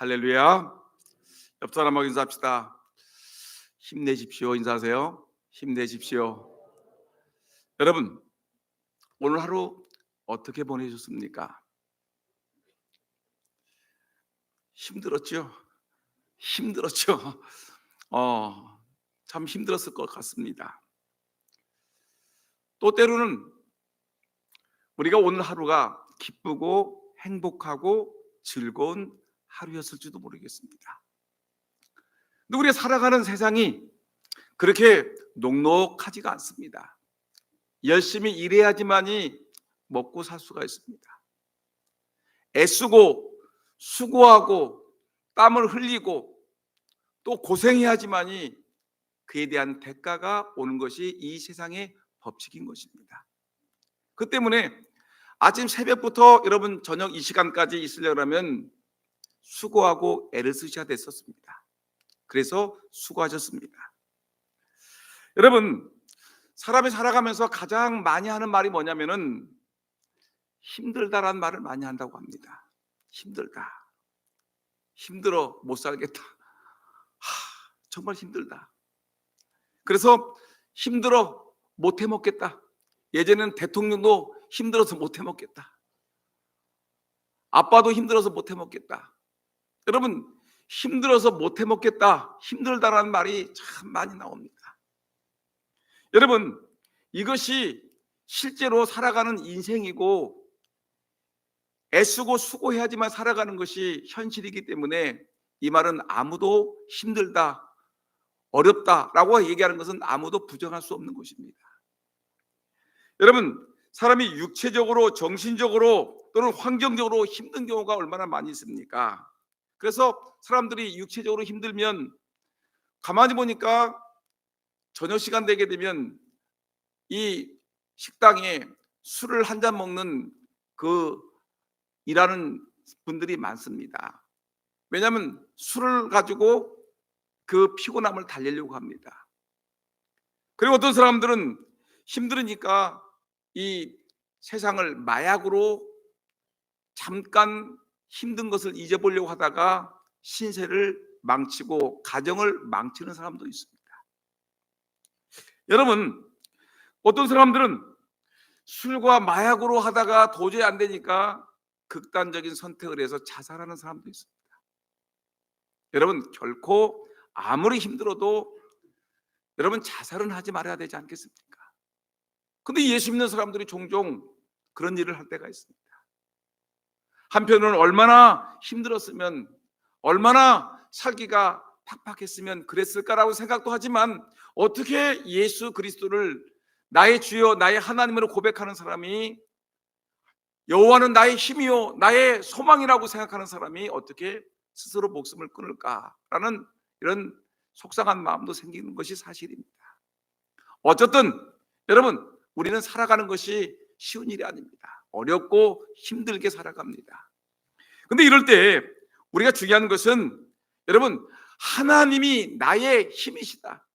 할렐루야. 옆 사람하고 인사합시다. 힘내십시오. 인사하세요. 힘내십시오. 여러분, 오늘 하루 어떻게 보내셨습니까? 힘들었죠? 힘들었죠? 참 힘들었을 것 같습니다. 또 때로는 우리가 오늘 하루가 기쁘고 행복하고 즐거운 하루였을지도 모르겠습니다. 근데 우리가 살아가는 세상이 그렇게 녹록하지가 않습니다. 열심히 일해야지만이 먹고 살 수가 있습니다. 애쓰고 수고하고 땀을 흘리고 또 고생해야지만이 그에 대한 대가가 오는 것이 이 세상의 법칙인 것입니다. 그 때문에 아침 새벽부터 여러분 저녁 이 시간까지 있으려면 수고하고 애를 쓰셔야 됐었습니다. 그래서 수고하셨습니다. 여러분, 사람이 살아가면서 가장 많이 하는 말이 뭐냐면은 힘들다라는 말을 많이 한다고 합니다. 힘들다. 힘들어 못 살겠다. 정말 힘들다. 그래서 힘들어 못 해먹겠다. 예전에는 대통령도 힘들어서 못 해먹겠다. 아빠도 힘들어서 못 해먹겠다. 여러분, 힘들어서 못 해먹겠다, 힘들다라는 말이 참 많이 나옵니다. 여러분, 이것이 실제로 살아가는 인생이고 애쓰고 수고해야지만 살아가는 것이 현실이기 때문에 이 말은 아무도 힘들다, 어렵다라고 얘기하는 것은 아무도 부정할 수 없는 것입니다. 여러분, 사람이 육체적으로, 정신적으로 또는 환경적으로 힘든 경우가 얼마나 많이 있습니까? 그래서 사람들이 육체적으로 힘들면 가만히 보니까 저녁 시간 되게 되면 이 식당에 술을 한 잔 먹는 그 일하는 분들이 많습니다. 왜냐하면 술을 가지고 그 피곤함을 달래려고 합니다. 그리고 어떤 사람들은 힘들으니까 이 세상을 마약으로 잠깐 힘든 것을 잊어보려고 하다가 신세를 망치고 가정을 망치는 사람도 있습니다. 여러분, 어떤 사람들은 술과 마약으로 하다가 도저히 안 되니까 극단적인 선택을 해서 자살하는 사람도 있습니다. 여러분, 결코 아무리 힘들어도 여러분 자살은 하지 말아야 되지 않겠습니까? 근데 예수 믿는 사람들이 종종 그런 일을 할 때가 있습니다. 한편으로는 얼마나 힘들었으면, 얼마나 살기가 팍팍했으면 그랬을까라고 생각도 하지만 어떻게 예수 그리스도를 나의 주여 나의 하나님으로 고백하는 사람이, 여호와는 나의 힘이요 나의 소망이라고 생각하는 사람이 어떻게 스스로 목숨을 끊을까라는 이런 속상한 마음도 생기는 것이 사실입니다. 어쨌든 여러분, 우리는 살아가는 것이 쉬운 일이 아닙니다. 어렵고 힘들게 살아갑니다. 근데 이럴 때 우리가 중요한 것은 여러분, 하나님이 나의 힘이시다,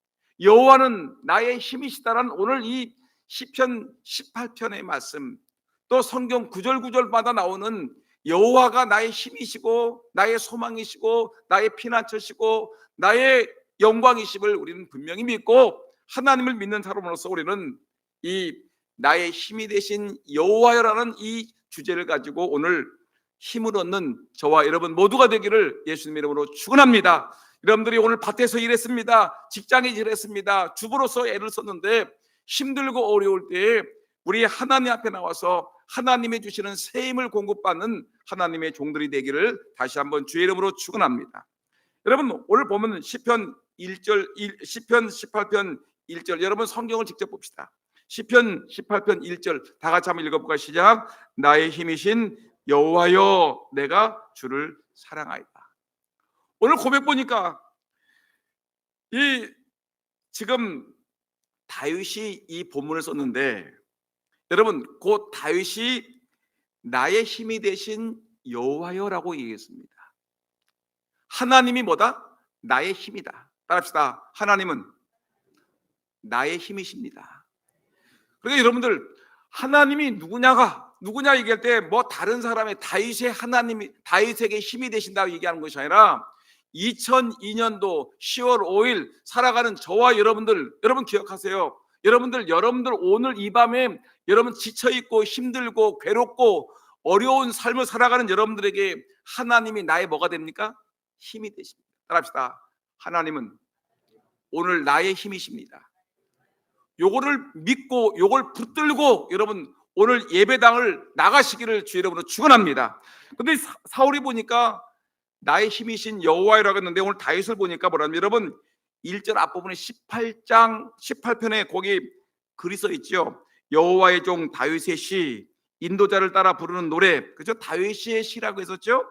여호와는 나의 힘이시다라는 오늘 이 시편 18편의 말씀, 또 성경 구절구절마다 나오는 여호와가 나의 힘이시고 나의 소망이시고 나의 피난처시고 나의 영광이심을 우리는 분명히 믿고, 하나님을 믿는 사람으로서 우리는 이 나의 힘이 되신 여호와여라는 이 주제를 가지고 오늘 힘을 얻는 저와 여러분 모두가 되기를 예수님 이름으로 축원합니다. 여러분들이 오늘 밭에서 일했습니다. 직장에 일했습니다. 주부로서 애를 썼는데 힘들고 어려울 때에 우리 하나님 앞에 나와서 하나님이 주시는 새 힘을 공급받는 하나님의 종들이 되기를 다시 한번 주의 이름으로 축원합니다. 여러분, 오늘 보면 시편 18편 1절, 여러분 성경을 직접 봅시다. 시편 18편 1절 다 같이 한번 읽어볼까요? 시작. 나의 힘이신 여호와여 내가 주를 사랑하이다. 오늘 고백 보니까 이 지금 다윗이 이 본문을 썼는데, 여러분 곧 다윗이 나의 힘이 되신 여호와여라고 얘기했습니다. 하나님이 뭐다? 나의 힘이다. 따라합시다. 하나님은 나의 힘이십니다. 그러니까 여러분들, 하나님이 누구냐가 누구냐 얘기할 때 뭐 다른 사람의 다윗의 하나님이 다윗에게 힘이 되신다고 얘기하는 것이 아니라 2002년도 10월 5일 살아가는 저와 여러분들, 여러분 기억하세요. 여러분들 오늘 이 밤에 여러분 지쳐 있고 힘들고 괴롭고 어려운 삶을 살아가는 여러분들에게 하나님이 나의 뭐가 됩니까? 힘이 되십니다. 따라합시다. 하나님은 오늘 나의 힘이십니다. 요거를 믿고 요걸 붙들고 여러분 오늘 예배당을 나가시기를 주 이름으로 축원합니다. 근데 사울이 보니까 나의 힘이신 여호와라고 했는데 오늘 다윗을 보니까 뭐라면 여러분 1절 앞부분에 18장 18편에 거기 글이 써 있죠. 여호와의 종 다윗의 시, 인도자를 따라 부르는 노래, 그죠? 다윗의 시라고 했었죠.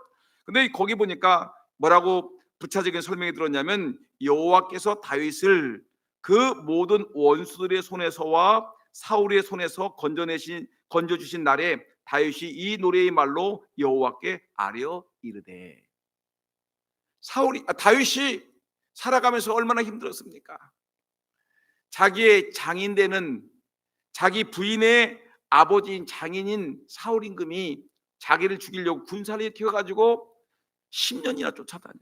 근데 거기 보니까 뭐라고 부차적인 설명이 들었냐면 여호와께서 다윗을 그 모든 원수들의 손에서와 사울의 손에서 건져주신 날에 다윗이 이 노래의 말로 여호와께 아뢰어 이르되. 다윗이 살아가면서 얼마나 힘들었습니까? 자기의 장인되는 자기 부인의 아버지인 장인인 사울 임금이 자기를 죽이려고 군사를 튀어가지고 10년이나 쫓아다녀.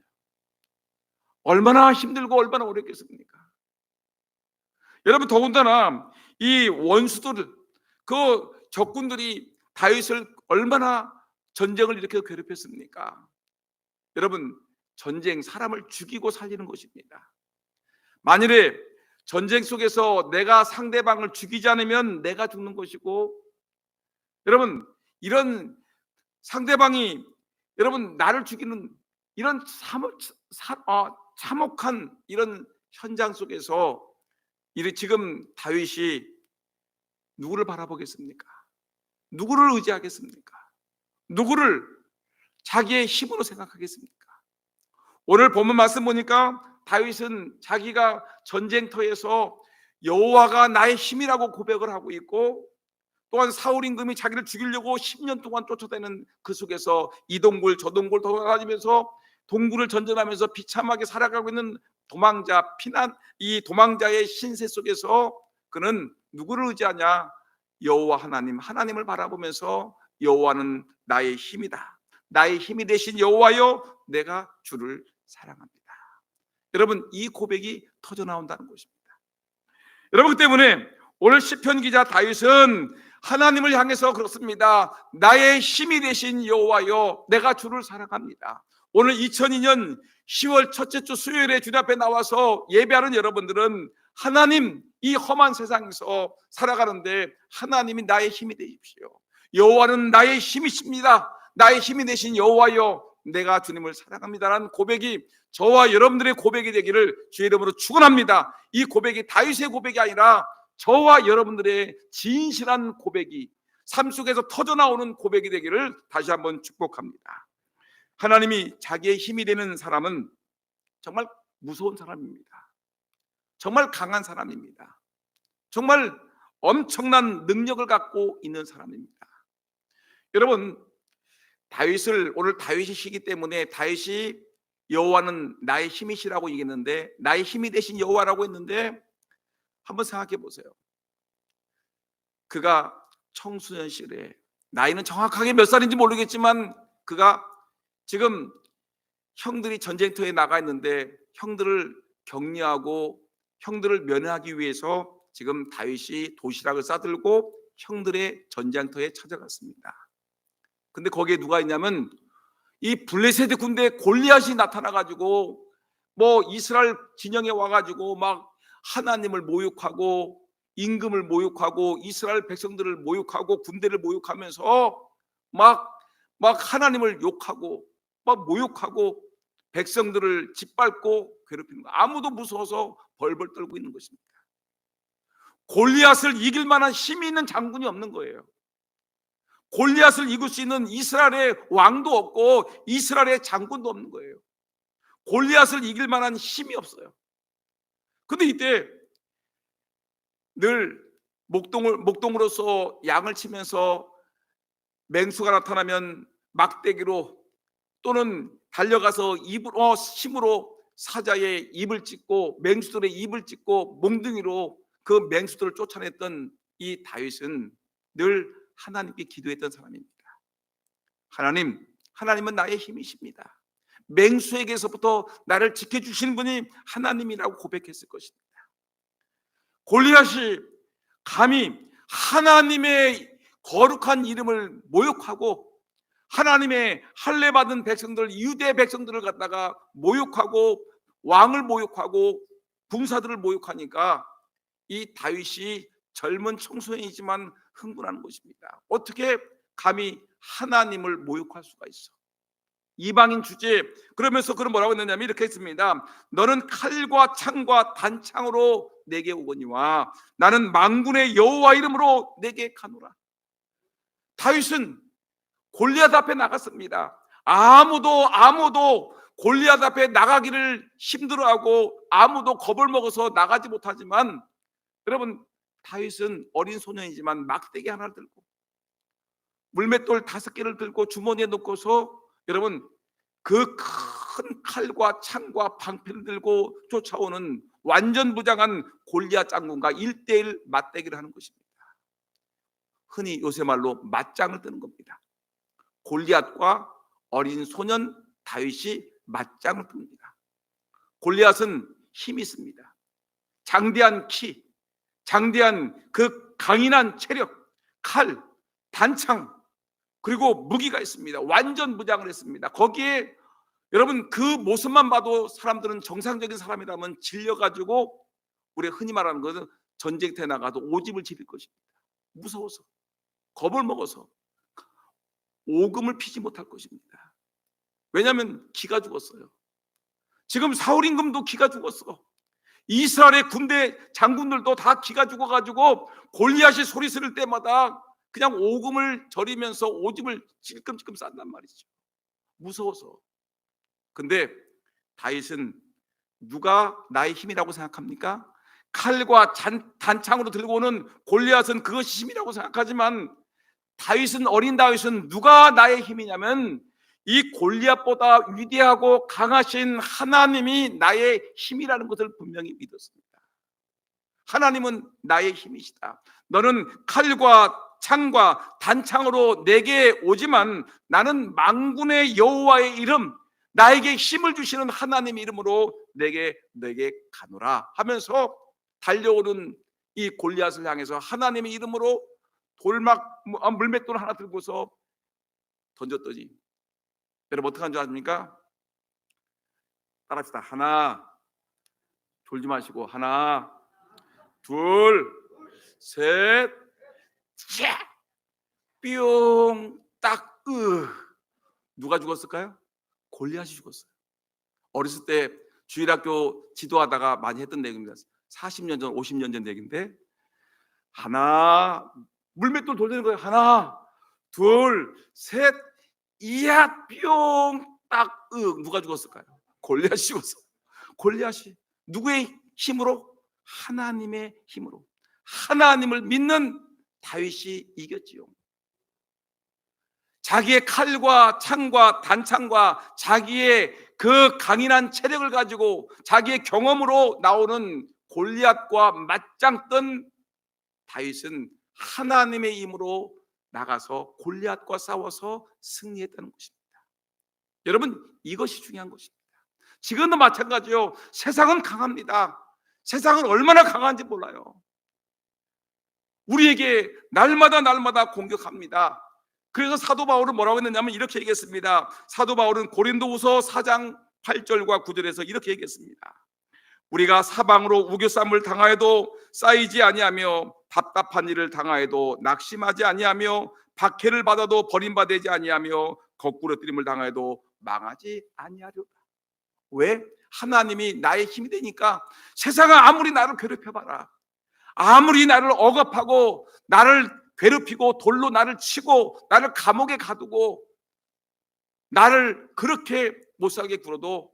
얼마나 힘들고 얼마나 어렵겠습니까? 여러분 더군다나 이 원수들, 그 적군들이 다윗을 얼마나 전쟁을 일으켜 괴롭혔습니까? 여러분 전쟁 사람을 죽이고 살리는 것입니다. 만일에 전쟁 속에서 내가 상대방을 죽이지 않으면 내가 죽는 것이고, 여러분 이런 상대방이 여러분 나를 죽이는 이런 참혹한 이런 현장 속에서 지금 다윗이 누구를 바라보겠습니까? 누구를 의지하겠습니까? 누구를 자기의 힘으로 생각하겠습니까? 오늘 본문 말씀 보니까 다윗은 자기가 전쟁터에서 여호와가 나의 힘이라고 고백을 하고 있고, 또한 사울 임금이 자기를 죽이려고 10년 동안 쫓아다니는 그 속에서 이 동굴 저 동굴 돌아다니면서 동굴을 전전하면서 비참하게 살아가고 있는 이 도망자의 신세 속에서 그는 누구를 의지하냐? 여호와 하나님을 바라보면서 여호와는 나의 힘이다. 나의 힘이 되신 여호와여, 내가 주를 사랑합니다. 여러분 이 고백이 터져 나온다는 것입니다. 여러분 때문에 오늘 시편 기자 다윗은 하나님을 향해서 그렇습니다. 나의 힘이 되신 여호와여, 내가 주를 사랑합니다. 오늘 2002년 10월 첫째 주 수요일에 주님 앞에 나와서 예배하는 여러분들은 하나님, 이 험한 세상에서 살아가는데 하나님이 나의 힘이 되십시오. 여호와는 나의 힘이십니다. 나의 힘이 되신 여호와여, 내가 주님을 사랑합니다라는 고백이 저와 여러분들의 고백이 되기를 주의 이름으로 축원합니다. 이 고백이 다윗의 고백이 아니라 저와 여러분들의 진실한 고백이 삶 속에서 터져나오는 고백이 되기를 다시 한번 축복합니다. 하나님이 자기의 힘이 되는 사람은 정말 무서운 사람입니다. 정말 강한 사람입니다. 정말 엄청난 능력을 갖고 있는 사람입니다. 여러분 오늘 다윗이 시기 때문에 다윗이 여호와는 나의 힘이시라고 얘기했는데, 나의 힘이 되신 여호와라고 했는데, 한번 생각해 보세요. 그가 청소년 시절에, 나이는 정확하게 몇 살인지 모르겠지만 그가 지금 형들이 전쟁터에 나가 있는데 형들을 격려하고 형들을 면회하기 위해서 지금 다윗이 도시락을 싸들고 형들의 전쟁터에 찾아갔습니다. 근데 거기에 누가 있냐면 이 블레셋 군대 골리앗이 나타나가지고 뭐 이스라엘 진영에 와가지고 막 하나님을 모욕하고 임금을 모욕하고 이스라엘 백성들을 모욕하고 군대를 모욕하면서 막 하나님을 욕하고 막 모욕하고 백성들을 짓밟고 괴롭히는 거, 아무도 무서워서 벌벌 떨고 있는 것입니다. 골리앗을 이길 만한 힘이 있는 장군이 없는 거예요. 골리앗을 이길 수 있는 이스라엘의 왕도 없고 이스라엘의 장군도 없는 거예요. 골리앗을 이길 만한 힘이 없어요. 근데 이때 늘 목동으로서 양을 치면서 맹수가 나타나면 막대기로 또는 달려가서 힘으로 사자의 입을 찢고 맹수들의 입을 찢고 몽둥이로 그 맹수들을 쫓아냈던 이 다윗은 늘 하나님께 기도했던 사람입니다. 하나님은 나의 힘이십니다. 맹수에게서부터 나를 지켜주시는 분이 하나님이라고 고백했을 것입니다. 골리앗이 감히 하나님의 거룩한 이름을 모욕하고 하나님의 할례 받은 백성들, 유대 백성들을 갖다가 모욕하고 왕을 모욕하고 군사들을 모욕하니까 이 다윗이 젊은 청소년이지만 흥분하는 것입니다. 어떻게 감히 하나님을 모욕할 수가 있어? 이방인 주제. 그러면서 그는 뭐라고 했느냐면 이렇게 했습니다. 너는 칼과 창과 단창으로 내게 오거니와 나는 만군의 여호와 이름으로 내게 가노라. 다윗은 골리앗 앞에 나갔습니다. 아무도 골리앗 앞에 나가기를 힘들어하고 아무도 겁을 먹어서 나가지 못하지만, 여러분, 다윗은 어린 소년이지만 막대기 하나를 들고 물맷돌 5개를 들고 주머니에 넣고서, 여러분, 그 큰 칼과 창과 방패를 들고 쫓아오는 완전 무장한 골리앗 장군과 1대1 맞대기를 하는 것입니다. 흔히 요새 말로 맞짱을 뜨는 겁니다. 골리앗과 어린 소년 다윗이 맞짱을 뜹니다. 골리앗은 힘이 있습니다. 장대한 키, 장대한 그 강인한 체력, 칼, 단창, 그리고 무기가 있습니다. 완전 무장을 했습니다. 거기에 여러분 그 모습만 봐도 사람들은 정상적인 사람이라면 질려가지고, 우리가 흔히 말하는 것은 전쟁터에 나가도 오집을 지릴 것입니다. 무서워서, 겁을 먹어서 오금을 피지 못할 것입니다. 왜냐하면 기가 죽었어요. 지금 사울 임금도 기가 죽었어. 이스라엘의 군대 장군들도 다 기가 죽어가지고 골리앗이 소리 지를 때마다 그냥 오금을 저리면서 오줌을 찔끔찔끔 싼단 말이죠. 무서워서. 근데 다윗은 누가 나의 힘이라고 생각합니까? 칼과 단창으로 들고 오는 골리앗은 그것이 힘이라고 생각하지만, 다윗은, 어린 다윗은 누가 나의 힘이냐면 이 골리앗보다 위대하고 강하신 하나님이 나의 힘이라는 것을 분명히 믿었습니다. 하나님은 나의 힘이시다. 너는 칼과 창과 단창으로 내게 오지만 나는 만군의 여호와의 이름, 나에게 힘을 주시는 하나님의 이름으로 내게 가노라 하면서 달려오는 이 골리앗을 향해서 하나님의 이름으로 물맷돌 하나 들고서 던졌더니, 여러분 어떻게 한 줄 아십니까? 따라합시다. 하나, 졸지 마시고, 하나, 둘, 셋, 뿅, 딱, 누가 죽었을까요? 골리앗이 죽었어요. 어렸을 때 주일학교 지도하다가 많이 했던 내용입니다. 40년 전, 50년 전 얘기인데, 하나, 물맷돌 돌리는 거예요. 하나, 둘, 셋, 이야, 뿅, 딱, 누가 죽었을까요? 골리앗이 죽었어. 골리앗이 누구의 힘으로? 하나님의 힘으로. 하나님을 믿는 다윗이 이겼지요. 자기의 칼과 창과 단창과 자기의 그 강인한 체력을 가지고 자기의 경험으로 나오는 골리앗과 맞짱 뜬 다윗은 하나님의 힘으로 나가서 골리앗과 싸워서 승리했다는 것입니다. 여러분, 이것이 중요한 것입니다. 지금도 마찬가지요. 세상은 강합니다. 세상은 얼마나 강한지 몰라요. 우리에게 날마다 공격합니다. 그래서 사도 바울은 뭐라고 했느냐면 이렇게 얘기했습니다. 사도 바울은 고린도후서 4장 8절과 9절에서 이렇게 얘기했습니다. 우리가 사방으로 우겨쌈을 당하여도 쌓이지 아니하며 답답한 일을 당하여도 낙심하지 아니하며 박해를 받아도 버림받지 아니하며 거꾸로 뜨림을 당하여도 망하지 아니하리로다. 왜? 하나님이 나의 힘이 되니까. 세상은 아무리 나를 괴롭혀봐라, 아무리 나를 억압하고 나를 괴롭히고 돌로 나를 치고 나를 감옥에 가두고 나를 그렇게 못살게 굴어도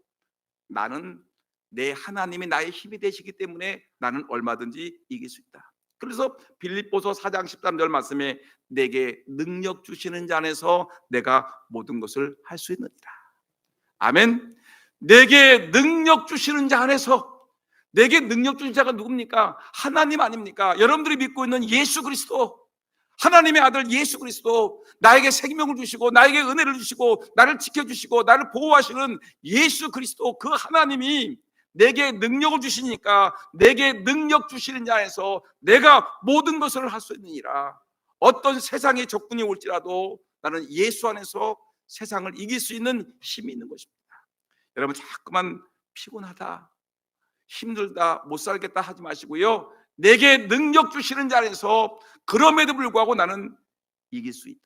나는 내 하나님이 나의 힘이 되시기 때문에 나는 얼마든지 이길 수 있다. 그래서 빌립보서 4장 13절 말씀에 내게 능력 주시는 자 안에서 내가 모든 것을 할 수 있느니라. 아멘. 내게 능력 주시는 자 안에서. 내게 능력 주신 자가 누굽니까? 하나님 아닙니까? 여러분들이 믿고 있는 예수 그리스도, 하나님의 아들 예수 그리스도, 나에게 생명을 주시고 나에게 은혜를 주시고 나를 지켜주시고 나를 보호하시는 예수 그리스도, 그 하나님이 내게 능력을 주시니까 내게 능력 주시는 자에서 내가 모든 것을 할 수 있느니라. 어떤 세상의 적군이 올지라도 나는 예수 안에서 세상을 이길 수 있는 힘이 있는 것입니다. 여러분, 자꾸만 피곤하다, 힘들다, 못 살겠다 하지 마시고요, 내게 능력 주시는 자에서 그럼에도 불구하고 나는 이길 수 있다,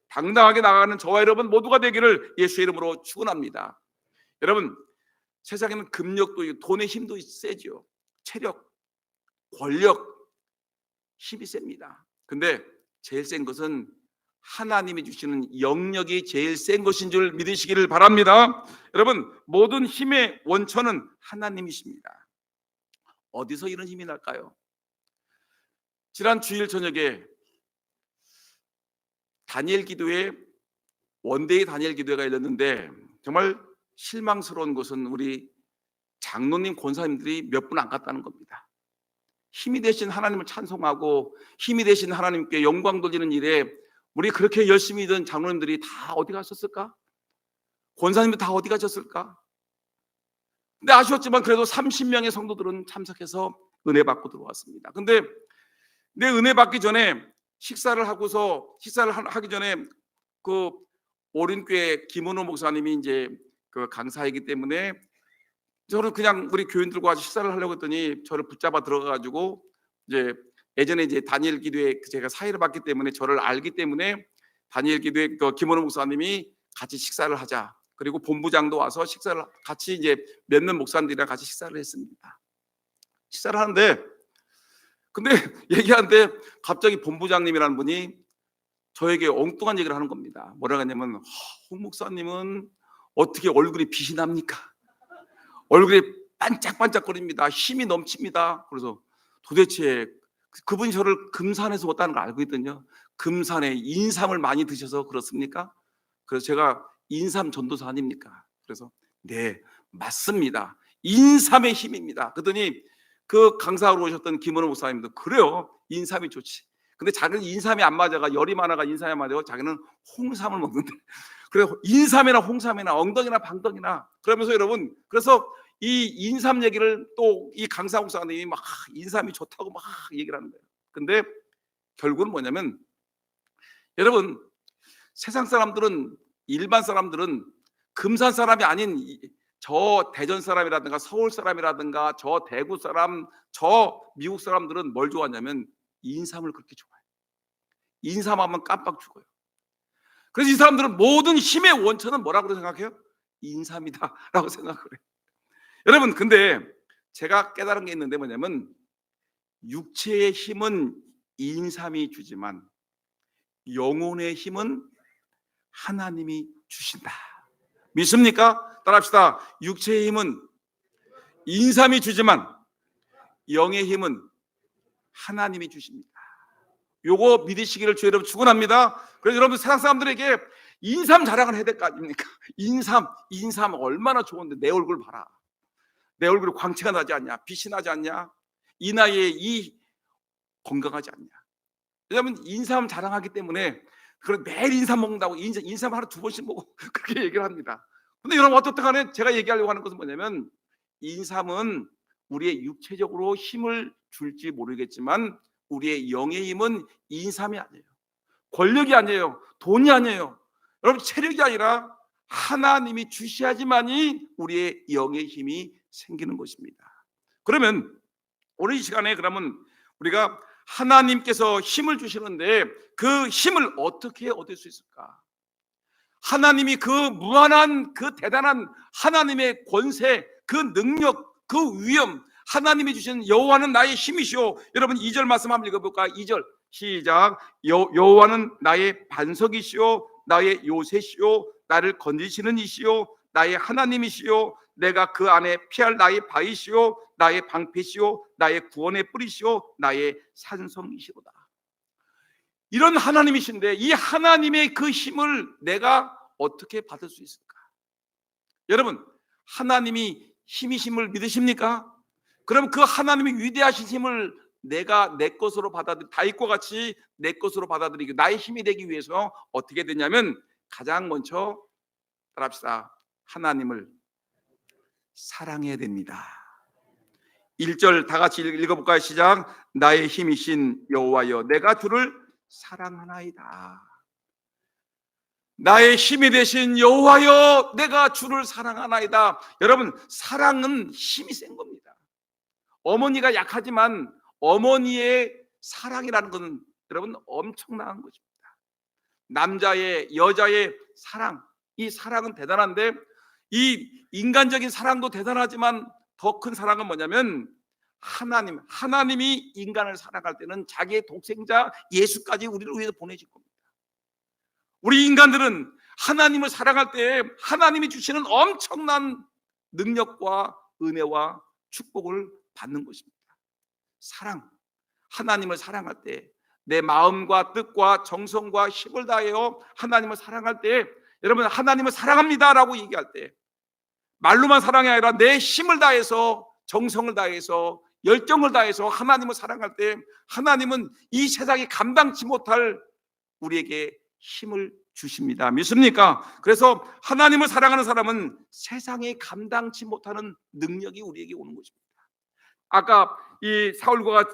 당당하게 나가는 저와 여러분 모두가 되기를 예수의 이름으로 축원합니다. 여러분, 세상에는 금력도 있고 돈의 힘도 세죠. 체력, 권력, 힘이 셉니다. 근데 제일 센 것은 하나님이 주시는 영역이 제일 센 것인 줄 믿으시기를 바랍니다. 여러분, 모든 힘의 원천은 하나님이십니다. 어디서 이런 힘이 날까요? 지난 주일 저녁에 다니엘 기도회, 원데이 다니엘 기도회가 열렸는데 정말 실망스러운 것은 우리 장로님, 권사님들이 몇 분 안 갔다는 겁니다. 힘이 되신 하나님을 찬송하고 힘이 되신 하나님께 영광 돌리는 일에 우리 그렇게 열심히 던 장로님들이 다 어디 가셨을까? 권사님들 다 어디 가셨을까? 근데 아쉬웠지만 그래도 30명의 성도들은 참석해서 은혜 받고 들어왔습니다. 근데 내 은혜 받기 전에 식사를 하기 전에 그 오린교회 김은호 목사님이 이제 그 강사이기 때문에 저는 그냥 우리 교인들과 같이 식사를 하려고 했더니 저를 붙잡아 들어가가지고 이제 예전에 이제 다니엘 기도회 제가 사회를 봤기 때문에 저를 알기 때문에 다니엘 기도회 그 김원호 목사님이 같이 식사를 하자. 그리고 본부장도 와서 식사를 같이 이제 몇몇 목사님들이랑 같이 식사를 했습니다. 식사를 하는데 근데 얘기하는데 갑자기 본부장님이라는 분이 저에게 엉뚱한 얘기를 하는 겁니다. 뭐라고 하냐면, 홍 목사님은 어떻게 얼굴이 빛이 납니까? 얼굴이 반짝반짝거립니다. 힘이 넘칩니다. 그래서 도대체 그분이 저를 금산에서 왔다는 걸 알고 있거든요. 금산에 인삼을 많이 드셔서 그렇습니까? 그래서 제가 인삼 전도사 아닙니까? 그래서 네, 맞습니다. 인삼의 힘입니다. 그랬더니 그 강사로 오셨던 김은호 목사님도 그래요, 인삼이 좋지. 근데 자기는 인삼이 안 맞아가, 열이 많아가 인삼이 안 맞아가 자기는 홍삼을 먹는데, 그래 인삼이나 홍삼이나 엉덩이나 방덩이나, 그러면서 여러분, 그래서 이 인삼 얘기를 또 이 강사 목사님이 막 인삼이 좋다고 막 얘기를 하는 거예요. 근데 결국은 뭐냐면, 여러분, 세상 사람들은, 일반 사람들은 금산 사람이 아닌 저 대전 사람이라든가 서울 사람이라든가 저 대구 사람, 저 미국 사람들은 뭘 좋아하냐면 인삼을 그렇게 좋아해요. 인삼하면 깜빡 죽어요. 그래서 이 사람들은 모든 힘의 원천은 뭐라고 생각해요? 인삼이다라고 생각을 해요. 여러분, 근데 제가 깨달은 게 있는데 뭐냐면, 육체의 힘은 인삼이 주지만 영혼의 힘은 하나님이 주신다. 믿습니까? 따라합시다. 육체의 힘은 인삼이 주지만 영의 힘은 하나님이 주십니다. 요거 믿으시기를 주의 여러분 축원합니다. 그래서 여러분, 세상 사람들에게 인삼 자랑을 해야 될 거 아닙니까? 인삼 얼마나 좋은데 내 얼굴 봐라. 내 얼굴에 광채가 나지 않냐? 빛이 나지 않냐? 이 나이에 이 건강하지 않냐? 왜냐하면 인삼 자랑하기 때문에 매일 인삼 먹는다고 인삼 하루 2번씩 먹고 그렇게 얘기를 합니다. 근데 여러분, 어떻든 간에 제가 얘기하려고 하는 것은 뭐냐면, 인삼은 우리의 육체적으로 힘을 줄지 모르겠지만 우리의 영의 힘은 인삼이 아니에요. 권력이 아니에요. 돈이 아니에요. 여러분, 체력이 아니라 하나님이 주셔야지만이 우리의 영의 힘이 생기는 것입니다. 그러면 오늘 이 시간에 그러면 우리가 하나님께서 힘을 주시는데 그 힘을 어떻게 얻을 수 있을까? 하나님이 그 무한한, 그 대단한 하나님의 권세, 그 능력, 그 위엄, 하나님이 주신 여호와는 나의 힘이시오. 여러분, 2절 말씀 한번 읽어볼까요? 2절 시작. 여호와는 나의 반석이시오, 나의 요새시오, 나를 건지시는 이시오, 나의 하나님이시오, 내가 그 안에 피할 나의 바위시오, 나의 방패시오, 나의 구원의 뿌리시오, 나의 산성이시로다. 이런 하나님이신데 이 하나님의 그 힘을 내가 어떻게 받을 수 있을까? 여러분, 하나님이 힘이심을 믿으십니까? 그럼 그 하나님의 위대하신 힘을 내가 내 것으로 다윗과 같이 내 것으로 받아들이고 나의 힘이 되기 위해서 어떻게 되냐면 가장 먼저 따라합시다. 하나님을 사랑해야 됩니다. 1절 다 같이 읽어볼까요? 시작. 나의 힘이신 여호와여 내가 주를 사랑하나이다. 나의 힘이 되신 여호와여 내가 주를 사랑하나이다. 여러분, 사랑은 힘이 센 겁니다. 어머니가 약하지만 어머니의 사랑이라는 것은 여러분 엄청난 것입니다. 남자의 여자의 사랑, 이 사랑은 대단한데 이 인간적인 사랑도 대단하지만 더 큰 사랑은 뭐냐면 하나님이 인간을 사랑할 때는 자기의 독생자 예수까지 우리를 위해서 보내실 겁니다. 우리 인간들은 하나님을 사랑할 때 하나님이 주시는 엄청난 능력과 은혜와 축복을 받는 것입니다. 사랑, 하나님을 사랑할 때 내 마음과 뜻과 정성과 힘을 다하여 하나님을 사랑할 때 여러분 하나님을 사랑합니다라고 얘기할 때 말로만 사랑이 아니라 내 힘을 다해서 정성을 다해서 열정을 다해서 하나님을 사랑할 때 하나님은 이 세상이 감당치 못할 우리에게 힘을 주십니다. 믿습니까? 그래서 하나님을 사랑하는 사람은 세상이 감당치 못하는 능력이 우리에게 오는 것입니다. 아까 이 다윗과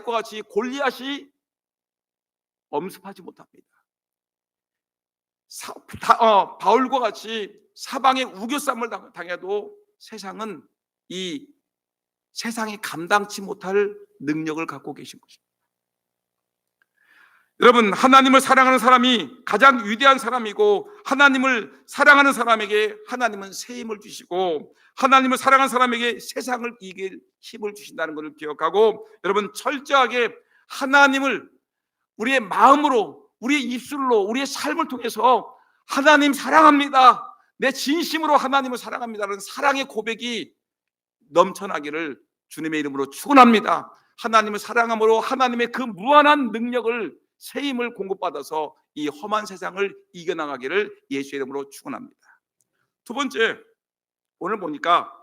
같이 골리앗이 엄습하지 못합니다. 바울과 같이 사방에 우겨쌈을 당해도 이 세상이 감당치 못할 능력을 갖고 계신 것입니다. 여러분, 하나님을 사랑하는 사람이 가장 위대한 사람이고 하나님을 사랑하는 사람에게 하나님은 새 힘을 주시고 하나님을 사랑하는 사람에게 세상을 이길 힘을 주신다는 것을 기억하고 여러분 철저하게 하나님을 우리의 마음으로 우리의 입술로 우리의 삶을 통해서 하나님 사랑합니다. 내 진심으로 하나님을 사랑합니다라는 사랑의 고백이 넘쳐나기를 주님의 이름으로 축원합니다. 하나님을 사랑함으로 하나님의 그 무한한 능력을 새 힘을 공급받아서 이 험한 세상을 이겨나가기를 예수의 이름으로 축원합니다. 두 번째, 오늘 보니까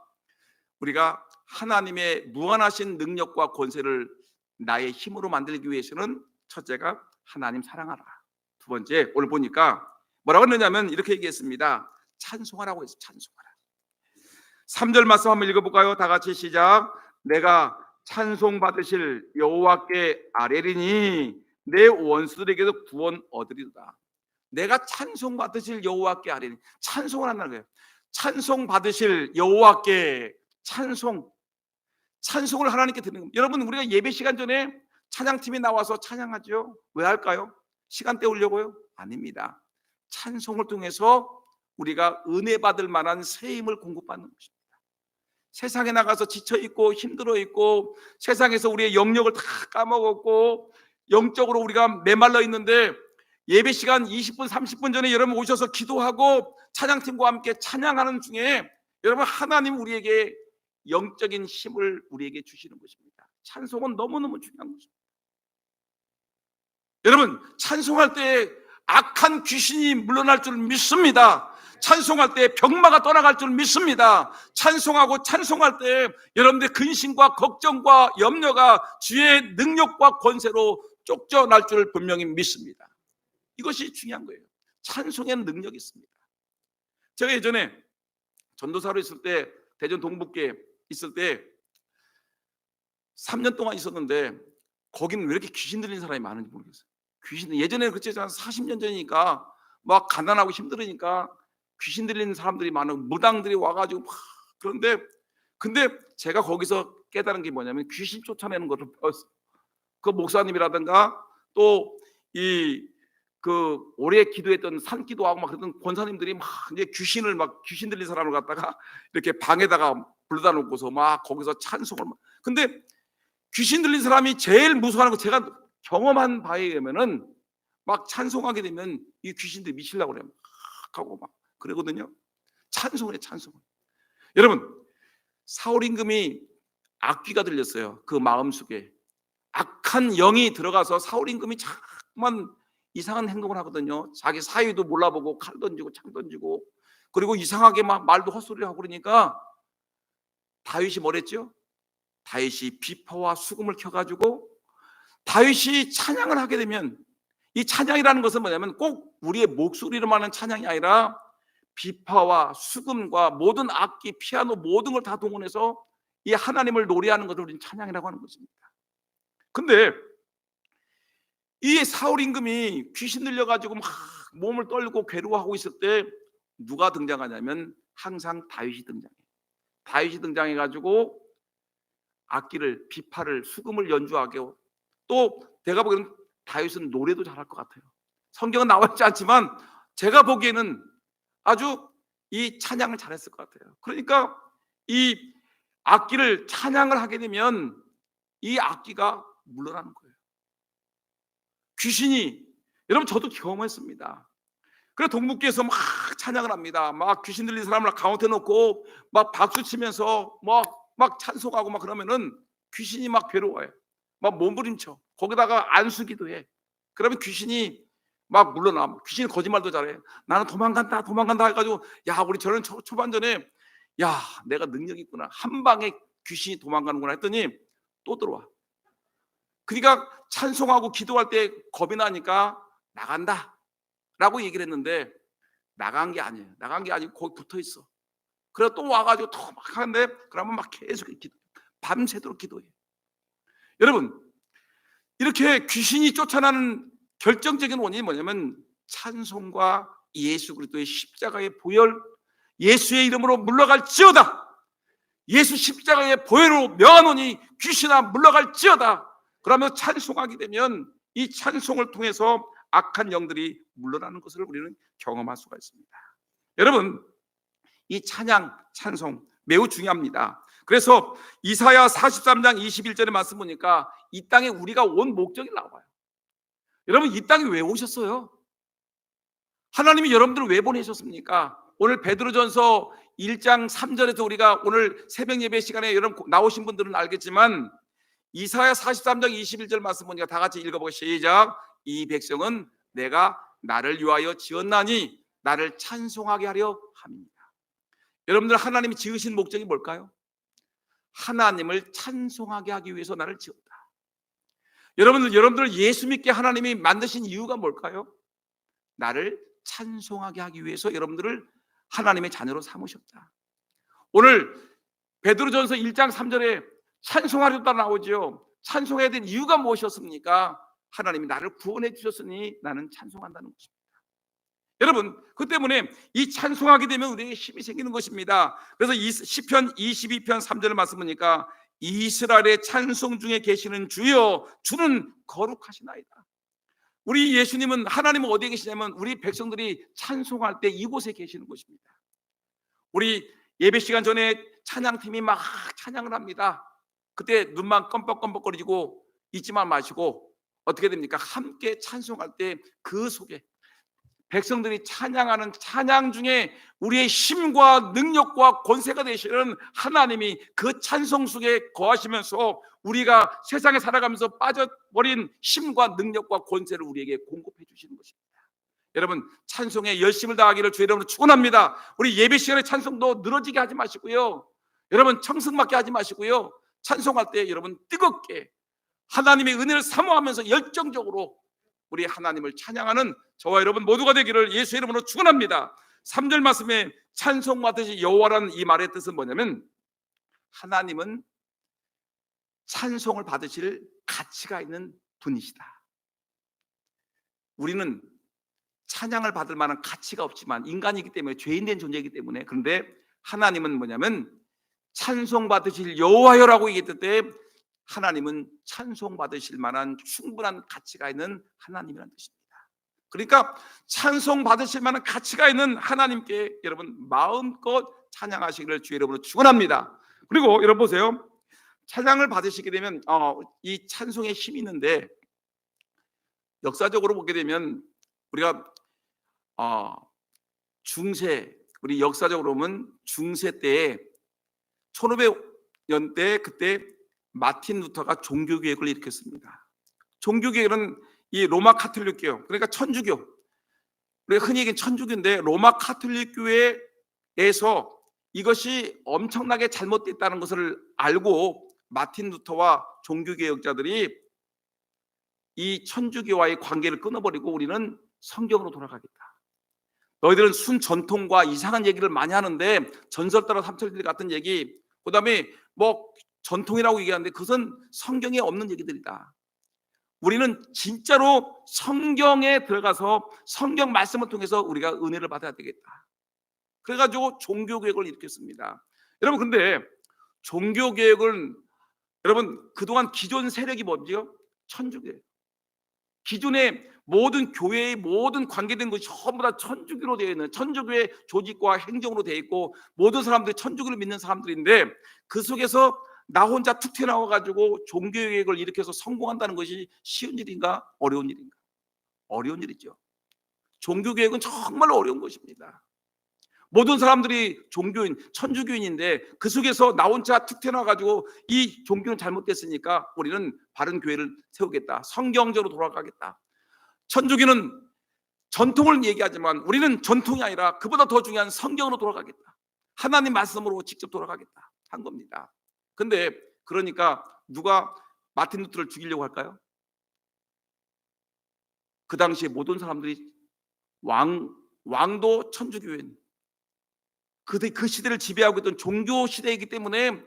우리가 하나님의 무한하신 능력과 권세를 나의 힘으로 만들기 위해서는 첫째가 하나님 사랑하라. 두 번째, 오늘 보니까 뭐라고 했느냐면 이렇게 얘기했습니다. 찬송하라고 했어요. 찬송하라. 3절 말씀 한번 읽어볼까요? 다 같이 시작. 내가 찬송 받으실 여호와께 아뢰리니 내 원수들에게도 구원 얻으리로다. 내가 찬송 받으실 여호와께 아뢰리니 찬송을 한다는 거예요. 찬송 받으실 여호와께 찬송을 하나님께 드리는 겁니다. 여러분, 우리가 예배 시간 전에 찬양팀이 나와서 찬양하죠. 왜 할까요? 시간 때우려고요? 아닙니다. 찬송을 통해서 우리가 은혜 받을 만한 새 힘을 공급받는 것입니다. 세상에 나가서 지쳐있고 힘들어있고 세상에서 우리의 영역을 다 까먹었고 영적으로 우리가 메말라 있는데 예배 시간 20분 30분 전에 여러분 오셔서 기도하고 찬양팀과 함께 찬양하는 중에 여러분 하나님 우리에게 영적인 힘을 우리에게 주시는 것입니다. 찬송은 너무너무 중요한 것입니다. 여러분, 찬송할 때 악한 귀신이 물러날 줄 믿습니다. 찬송할 때 병마가 떠나갈 줄 믿습니다. 찬송할 때 여러분들의 근심과 걱정과 염려가 주의 능력과 권세로 쫓겨날 줄 분명히 믿습니다. 이것이 중요한 거예요. 찬송에는 능력이 있습니다. 제가 예전에 전도사로 있을 때 대전 동북계 있을 때 3년 동안 있었는데 거기는 왜 이렇게 귀신 들린 사람이 많은지 모르겠어요. 예전에는 그렇지 않아요. 40년 전이니까 막 가난하고 힘들으니까 귀신 들리는 사람들이 많은 무당들이 와가지고 막 근데 제가 거기서 깨달은 게 뭐냐면 귀신 쫓아내는 것을 배웠어요. 그 목사님이라든가 또 오래 기도했던 산기도하고 막 그랬던 권사님들이 막 이제 귀신 들린 사람을 갖다가 이렇게 방에다가 불러다 놓고서 막 거기서 찬송을 근데 귀신 들린 사람이 제일 무서워하는 거 제가 경험한 바에 의하면은 막 찬송하게 되면 이 귀신들이 미치려고 그래요. 막 하고 막 그러거든요. 찬송을 해, 찬송을. 여러분, 사울 임금이 악귀가 들렸어요. 그 마음속에 악한 영이 들어가서 사울 임금이 자꾸만 이상한 행동을 하거든요. 자기 사위도 몰라보고 칼 던지고 창 던지고 그리고 이상하게 막 말도 헛소리를 하고 그러니까 다윗이 뭐랬죠? 다윗이 비파와 수금을 켜가지고 다윗이 찬양을 하게 되면, 이 찬양이라는 것은 뭐냐면 꼭 우리의 목소리로만 하는 찬양이 아니라 비파와 수금과 모든 악기, 피아노 모든 걸 다 동원해서 이 하나님을 노래하는 것을 우리는 찬양이라고 하는 것입니다. 근데 이 사울 임금이 귀신 들려가지고 막 몸을 떨고 괴로워하고 있을 때 누가 등장하냐면 항상 다윗이 등장해요. 다윗이 등장해가지고 악기를, 비파를, 수금을 연주하게 하고, 또 내가 보기에는 다윗은 노래도 잘할 것 같아요. 성경은 나와 있지 않지만 제가 보기에는 아주 이 찬양을 잘했을 것 같아요. 그러니까 이 악기를 찬양을 하게 되면 이 악기가 물러나는 거예요. 귀신이, 여러분 저도 경험했습니다. 그래 동무께서 막 찬양을 합니다. 막 귀신 들린 사람을 가운데 놓고 막 박수 치면서 막 찬송하고 막 그러면은 귀신이 막 괴로워해. 막 몸부림쳐. 거기다가 안수기도 해. 그러면 귀신이 막 물러나. 귀신이 거짓말도 잘해. 나는 도망간다 해가지고, 야 우리 저는 초반전에 야 내가 능력이 있구나, 한 방에 귀신이 도망가는구나 했더니 또 들어와. 그러니까 찬송하고 기도할 때 겁이 나니까 나간다 라고 얘기를 했는데 나간 게 아니에요. 나간 게 아니고 거기 붙어 있어. 그래서 또 와가지고 또 막 하는데, 그러면 막 계속 기도, 밤새도록 기도해. 여러분 이렇게 귀신이 쫓아나는 결정적인 원인이 뭐냐면 찬송과 예수 그리스도의 십자가의 보혈, 예수의 이름으로 물러갈지어다, 예수 십자가의 보혈로 명하노니 귀신아 물러갈지어다. 그러면 찬송하게 되면 이 찬송을 통해서 악한 영들이 물러나는 것을 우리는 경험할 수가 있습니다. 여러분 이 찬양, 찬송 매우 중요합니다. 그래서 이사야 43장 21절의 말씀 보니까 이 땅에 우리가 온 목적이 나와요. 여러분 이 땅에 왜 오셨어요? 하나님이 여러분들을 왜 보내셨습니까? 오늘 베드로전서 1장 3절에서 우리가 오늘 새벽 예배 시간에 여러분 나오신 분들은 알겠지만 이사야 43장 21절 말씀 보니까 다 같이 읽어보고 시작. 이 백성은 내가 나를 위하여 지었나니 나를 찬송하게 하려 함입니다. 여러분들 하나님이 지으신 목적이 뭘까요? 하나님을 찬송하게 하기 위해서 나를 지었다. 여러분들 예수 믿게 하나님이 만드신 이유가 뭘까요? 나를 찬송하게 하기 위해서 여러분들을 하나님의 자녀로 삼으셨다. 오늘 베드로전서 1장 3절에 찬송하려다 나오죠. 찬송해야 될 이유가 무엇이었습니까? 하나님이 나를 구원해 주셨으니 나는 찬송한다는 것입니다. 여러분 그 때문에 이 찬송하게 되면 우리에게 힘이 생기는 것입니다. 그래서 시편 22편 3절을 말씀 보니까 이스라엘의 찬송 중에 계시는 주여 주는 거룩하시나이다. 우리 예수님은, 하나님은 어디에 계시냐면 우리 백성들이 찬송할 때 이곳에 계시는 것입니다. 우리 예배 시간 전에 찬양팀이 막 찬양을 합니다. 그때 눈만 껌뻑껌뻑거리고 잊지만 마시고 어떻게 됩니까? 함께 찬송할 때 그 속에 백성들이 찬양하는 찬양 중에 우리의 힘과 능력과 권세가 되시는 하나님이 그 찬송 속에 거하시면서 우리가 세상에 살아가면서 빠져버린 힘과 능력과 권세를 우리에게 공급해 주시는 것입니다. 여러분 찬송에 열심을 다하기를 주의 이름으로 축원합니다. 우리 예배 시간에 찬송도 늘어지게 하지 마시고요. 여러분 청승맞게 하지 마시고요. 찬송할 때 여러분 뜨겁게 하나님의 은혜를 사모하면서 열정적으로 우리 하나님을 찬양하는 저와 여러분 모두가 되기를 예수의 이름으로 축원합니다. 3절 말씀에 찬송 받으시 여호와라는 이 말의 뜻은 뭐냐면 하나님은 찬송을 받으실 가치가 있는 분이시다. 우리는 찬양을 받을 만한 가치가 없지만 인간이기 때문에, 죄인된 존재이기 때문에, 그런데 하나님은 뭐냐면 찬송 받으실 여호와여라고 얘기했을 때 하나님은 찬송 받으실 만한 충분한 가치가 있는 하나님이라는 뜻입니다. 그러니까 찬송 받으실 만한 가치가 있는 하나님께 여러분 마음껏 찬양하시기를 주의 이름으로 축원합니다. 그리고 여러분 보세요. 찬양을 받으시게 되면 이 찬송에 힘이 있는데, 역사적으로 보게 되면 우리가 중세, 우리 역사적으로 보면 중세 때에 1500년대 그때 마틴 루터가 종교개혁을 일으켰습니다. 종교개혁은 이 로마 카톨릭교, 그러니까 천주교, 우리가 흔히 얘기하는 천주교인데 로마 카톨릭 교회에서 이것이 엄청나게 잘못됐다는 것을 알고 마틴 루터와 종교개혁자들이 이 천주교와의 관계를 끊어버리고 우리는 성경으로 돌아가겠다. 너희들은 순 전통과 이상한 얘기를 많이 하는데 전설 따라 삼천리 같은 얘기, 그다음에 뭐 전통이라고 얘기하는데 그것은 성경에 없는 얘기들이다. 우리는 진짜로 성경에 들어가서 성경 말씀을 통해서 우리가 은혜를 받아야 되겠다. 그래가지고 종교개혁을 일으켰습니다. 여러분, 근데 종교개혁은 여러분 그동안 기존 세력이 뭔지요? 천주교예요. 기존의 모든 교회의 모든 관계된 것이 전부 다 천주교로 되어 있는, 천주교의 조직과 행정으로 되어 있고 모든 사람들이 천주교를 믿는 사람들인데 그 속에서 나 혼자 툭 튀어나와 가지고 종교개혁을 일으켜서 성공한다는 것이 쉬운 일인가 어려운 일인가? 어려운 일이죠. 종교개혁은 정말 어려운 것입니다. 모든 사람들이 종교인, 천주교인인데 그 속에서 나 혼자 툭 튀어나와 가지고 이 종교는 잘못됐으니까 우리는 바른 교회를 세우겠다, 성경적으로 돌아가겠다. 천주교는 전통을 얘기하지만 우리는 전통이 아니라 그보다 더 중요한 성경으로 돌아가겠다, 하나님 말씀으로 직접 돌아가겠다 한 겁니다. 근데 그러니까 누가 마틴 루터를 죽이려고 할까요? 그 당시에 모든 사람들이 왕도 천주교인, 그 시대를 지배하고 있던 종교 시대이기 때문에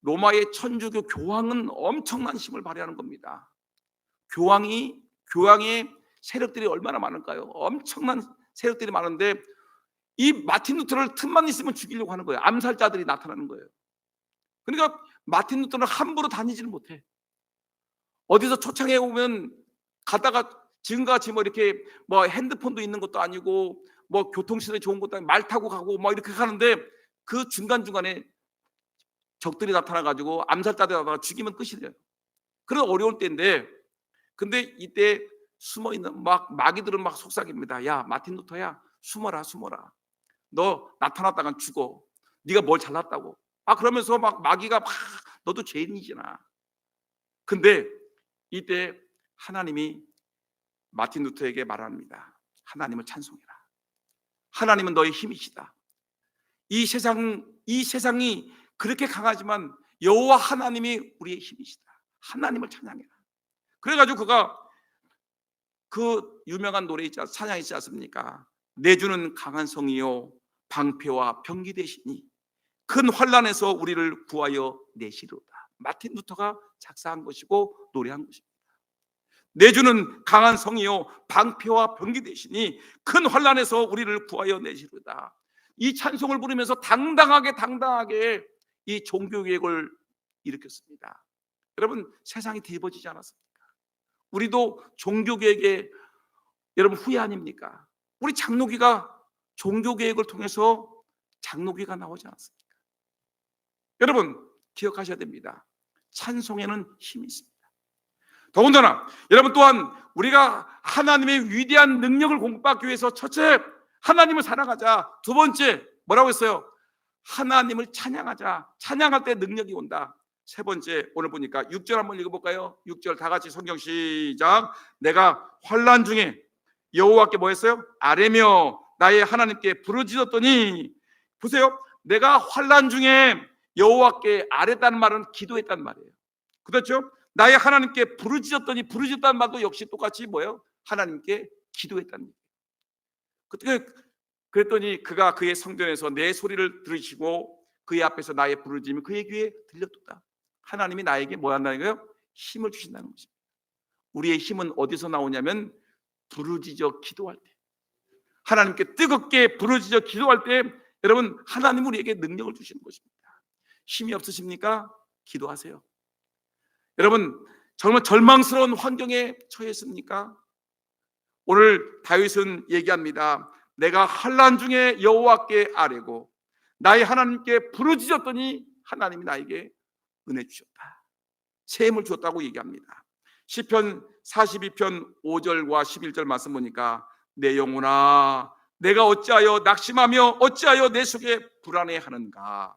로마의 천주교 교황은 엄청난 힘을 발휘하는 겁니다. 교황의 세력들이 얼마나 많을까요? 엄청난 세력들이 많은데 이 마틴 루터를 틈만 있으면 죽이려고 하는 거예요. 암살자들이 나타나는 거예요. 그러니까 마틴 루터는 함부로 다니지를 못해. 어디서 초창에 오면 가다가 지금같이 뭐 이렇게 뭐 핸드폰도 있는 것도 아니고 뭐 교통시설이 좋은 것도 아니고 말 타고 가고 뭐 이렇게 가는데 그 중간중간에 적들이 나타나 가지고 암살자들이 나타나 죽이면 끝이래요. 그런 어려울 때인데, 근데 이때 숨어 있는 마귀들은 막 속삭입니다. 야, 마틴 루터야, 숨어라. 너 나타났다간 죽어. 네가 뭘 잘났다고. 그러면서 막 마귀가 너도 죄인이잖아. 근데 이때 하나님이 마틴 루터에게 말합니다. 하나님을 찬송해라. 하나님은 너의 힘이시다. 이 세상이 그렇게 강하지만 여호와 하나님이 우리의 힘이시다. 하나님을 찬양해라. 그래가지고 그가 그 유명한 노래 있지, 찬양 있지 않습니까? 내주는 강한 성이요 방패와 병기 되시니 큰 환난에서 우리를 구하여 내시리로다. 마틴 루터가 작사한 것이고 노래한 것입니다. 내주는 강한 성이요 방패와 병기 되시니 큰 환난에서 우리를 구하여 내시리로다. 이 찬송을 부르면서 당당하게 이 종교개혁을 일으켰습니다. 여러분, 세상이 뒤집어지지 않았습니까? 우리도 종교개혁에 여러분 후회 아닙니까? 우리 장로교가 종교개혁을 통해서 장로교가 나오지 않았습니까? 여러분 기억하셔야 됩니다. 찬송에는 힘이 있습니다. 더군다나 여러분 또한 우리가 하나님의 위대한 능력을 공부받기 위해서 첫째, 하나님을 사랑하자. 두 번째, 뭐라고 했어요? 하나님을 찬양하자. 찬양할 때 능력이 온다. 세 번째, 오늘 보니까 6절 한번 읽어볼까요? 6절 다 같이 성경 시작. 내가 환난 중에 여호와께 뭐 했어요? 아뢰며 나의 하나님께 부르짖었더니, 보세요, 내가 환난 중에 여호와께 아뢰다는 말은 기도했다는 말이에요. 그렇죠? 나의 하나님께 부르짖었더니, 부르짖었다는 말도 역시 똑같이 뭐예요? 하나님께 기도했다는 얘기예요. 그랬더니 그가 그의 성전에서 내 소리를 들으시고 그의 앞에서 나의 부르짖음이 그의 귀에 들렸도다. 하나님이 나에게 뭐 한다는 거예요? 힘을 주신다는 것입니다. 우리의 힘은 어디서 나오냐면 부르짖어 기도할 때, 하나님께 뜨겁게 부르짖어 기도할 때 여러분 하나님은 우리에게 능력을 주시는 것입니다. 힘이 없으십니까? 기도하세요. 여러분 정말 절망스러운 환경에 처했습니까? 오늘 다윗은 얘기합니다. 내가 환난 중에 여호와께 아뢰고 나의 하나님께 부르짖었더니 하나님이 나에게 은혜 주셨다. 새 힘을 주었다고 얘기합니다. 시편 42편 5절과 11절 말씀 보니까 내 영혼아 내가 어찌하여 낙심하며 어찌하여 내 속에 불안해하는가.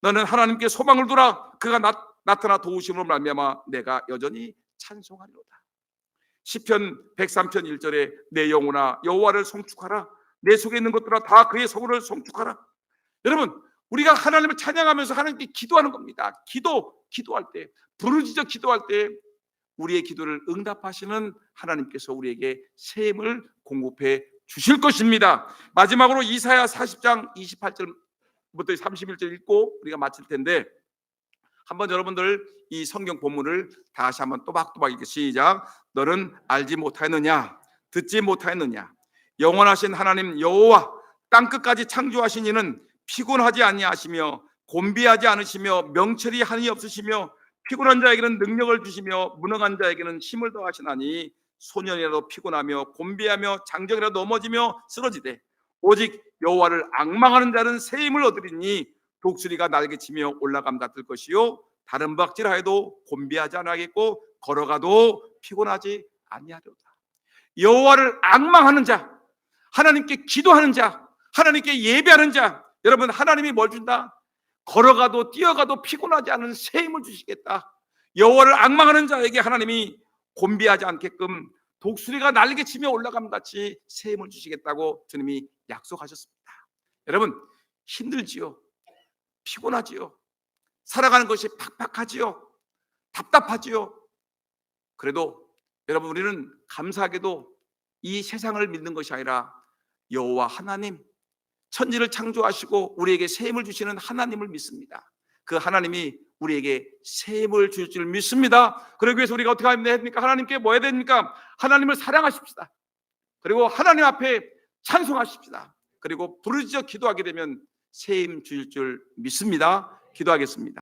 너는 하나님께 소망을 두라. 그가 나타나 도우심으로 말미암아 내가 여전히 찬송하리로다. 시편 103편 1절에 내 영혼아 여호와를 송축하라. 내 속에 있는 것들아 다 그의 성을 송축하라. 여러분 우리가 하나님을 찬양하면서 하나님께 기도하는 겁니다. 기도할 때, 부르짖어 기도할 때 우리의 기도를 응답하시는 하나님께서 우리에게 새 힘을 공급해 주실 것입니다. 마지막으로 이사야 40장 28절부터 31절 읽고 우리가 마칠 텐데, 한번 여러분들 이 성경 본문을 다시 한번 또박또박 읽기 시작. 너는 알지 못하였느냐, 듣지 못하였느냐, 영원하신 하나님 여호와 땅끝까지 창조하신 이는 피곤하지 아니하시며 곤비하지 않으시며 명철이 한이 없으시며 피곤한 자에게는 능력을 주시며 무능한 자에게는 힘을 더하시나니 소년이라도 피곤하며 곤비하며 장정이라도 넘어지며 쓰러지되 오직 여호와를 앙망하는 자는 새 힘을 얻으리니 독수리가 날개치며 올라감 같을 것이요 다른 박질하여도 곤비하지 아니하겠고 걸어가도 피곤하지 아니하리로다. 여호와를 앙망하는 자, 하나님께 기도하는 자, 하나님께 예배하는 자, 여러분 하나님이 뭘 준다? 걸어가도 뛰어가도 피곤하지 않은 새 힘을 주시겠다. 여호와를 앙망하는 자에게 하나님이 곤비하지 않게끔 독수리가 날개치며 올라감 같이 새 힘을 주시겠다고 주님이 약속하셨습니다. 여러분 힘들지요, 피곤하지요, 살아가는 것이 팍팍하지요, 답답하지요. 그래도 여러분 우리는 감사하게도 이 세상을 믿는 것이 아니라 여호와 하나님, 천지를 창조하시고 우리에게 새 힘을 주시는 하나님을 믿습니다. 그 하나님이 우리에게 새 힘을 주실 줄 믿습니다. 그러기 위해서 우리가 어떻게 해야 됩니까? 하나님께 뭐 해야 됩니까? 하나님을 사랑하십시다. 그리고 하나님 앞에 찬송하십시다. 그리고 부르짖어 기도하게 되면 새 힘 주실 줄 믿습니다. 기도하겠습니다.